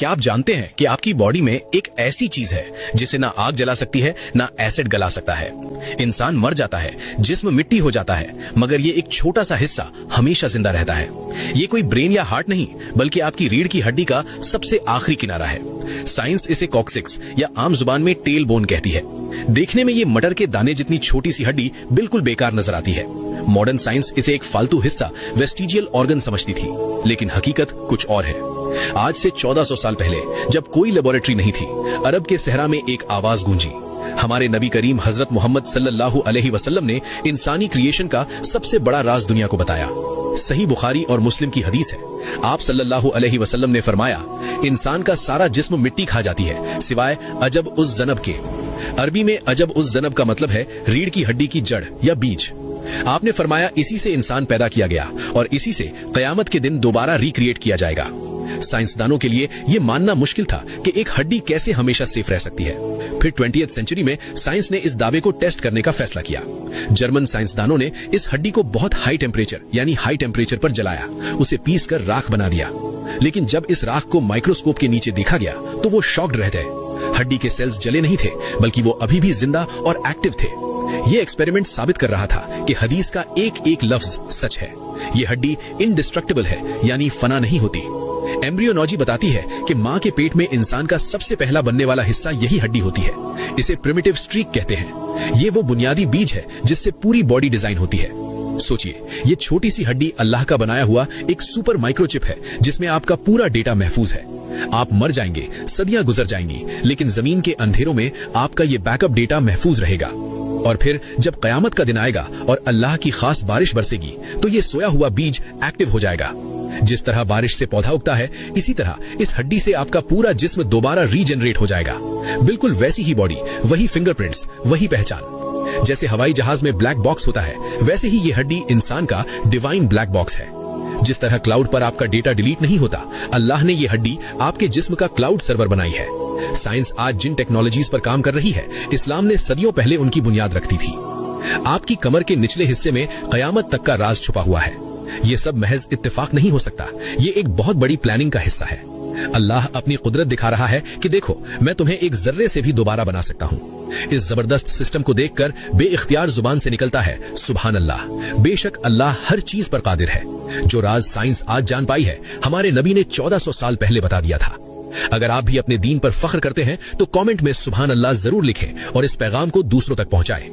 क्या आप जानते हैं कि आपकी बॉडी में एक ऐसी चीज है जिसे ना आग जला सकती है ना एसिड गला सकता है। इंसान मर जाता है, जिस्म मिट्टी हो जाता है, मगर ये एक छोटा सा हिस्सा हमेशा जिंदा रहता है। ये कोई ब्रेन या हार्ट नहीं, बल्कि आपकी रीढ़ की हड्डी का सबसे आखिरी किनारा है। साइंस इसे कॉक्सिक्स या आम जुबान में टेल बोन कहती है। देखने में ये मटर के दाने जितनी छोटी सी हड्डी बिल्कुल बेकार नजर आती है। मॉडर्न साइंस इसे एक फालतू हिस्सा, वेस्टिजियल ऑर्गन समझती थी, लेकिन हकीकत कुछ और है। आज से 1400 साल पहले, जब कोई लेबोरेटरी नहीं थी, अरब के सहरा में एक आवाज गूंजी। हमारे नबी करीम हजरत मोहम्मद सल्लल्लाहु अलैहि वसल्लम ने इंसानी क्रिएशन का सबसे बड़ा राज दुनिया को बताया। सही बुखारी और मुस्लिम की हदीस है। आप सल्लल्लाहु अलैहि वसल्लम ने फरमाया, इंसान का सारा जिस्म मिट्टी खा जाती है सिवाय अजब उस जनब के। अरबी में अजब उस जनब का मतलब है रीढ़ की हड्डी की जड़ या बीज। आपने फरमाया, इसी से इंसान पैदा किया गया और इसी से कयामत के दिन दोबारा रिक्रिएट किया जाएगा। साइंसदानों के लिए यह मानना मुश्किल था कि एक हड्डी कैसे हमेशा सेफ रह सकती है। फिर 20वीं सेंचुरी में साइंस ने इस दावे को टेस्ट करने का फैसला किया। जर्मन साइंसदानों ने इस हड्डी को बहुत हाई टेम्परेचर पर जलाया, उसे पीस कर राख बना दिया। लेकिन जब इस राख को माइक्रोस्कोप के नीचे देखा गया तो वो शॉक्ड रह गए। हड्डी के सेल्स जले नहीं थे, बल्कि वो अभी भी जिंदा और एक्टिव थे। ये एक्सपेरिमेंट साबित कर रहा था कि हदीस का एक एक लफ्ज सच है। ये हड्डी इंडिस्ट्रक्टिबल है, यानी फना नहीं होती। एम्ब्रियोलॉजी बताती है कि माँ के पेट में इंसान का सबसे पहला बनने वाला हिस्सा यही हड्डी होती है। इसे प्रिमिटिव स्ट्रीक कहते हैं। ये वो बुनियादी बीज है जिससे पूरी बॉडी डिजाइन होती है। सोचिए, ये छोटी सी हड्डी अल्लाह का बनाया हुआ एक सुपर माइक्रोचिप है जिसमें आपका पूरा डेटा महफूज है। आप मर जाएंगे, सदियां गुजर जाएंगी, लेकिन जमीन के अंधेरों में आपका ये बैकअप डेटा महफूज रहेगा। और फिर जब कयामत का दिन आएगा और अल्लाह की खास बारिश बरसेगी, तो ये सोया हुआ बीज एक्टिव हो जाएगा। जिस तरह बारिश से पौधा उगता है, इसी तरह इस हड्डी से आपका पूरा जिस्म दोबारा रीजनरेट हो जाएगा। बिल्कुल वैसी ही बॉडी, वही फिंगरप्रिंट्स, वही पहचान। जैसे हवाई जहाज में ब्लैक बॉक्स होता है, वैसे ही ये हड्डी इंसान का डिवाइन ब्लैक बॉक्स है। जिस तरह क्लाउड पर आपका डेटा डिलीट नहीं होता, अल्लाह ने ये हड्डी आपके जिस्म का क्लाउड सर्वर बनाई है। साइंस आज जिन टेक्नोलॉजीज पर काम कर रही है, इस्लाम ने सदियों पहले उनकी बुनियाद रखती थी। आपकी कमर के निचले हिस्से में कयामत तक का राज छुपा हुआ है। ये सब महज इत्तेफाक नहीं हो सकता, ये एक बहुत बड़ी प्लानिंग का हिस्सा है। अल्लाह अपनी कुदरत दिखा रहा है कि देखो, मैं तुम्हें एक जर्रे से भी दोबारा बना सकता हूँ। इस जबरदस्त सिस्टम को देखकर बेइख्तियार जुबान से निकलता है, सुभान अल्लाह। बेशक अल्लाह हर चीज पर कादिर है। जो राज साइंस आज जान पाई है, हमारे नबी ने 1400 साल पहले बता दिया था। अगर आप भी अपने दीन पर फख्र करते हैं तो कमेंट में सुभान अल्लाह जरूर लिखें और इस पैगाम को दूसरों तक पहुंचाएं।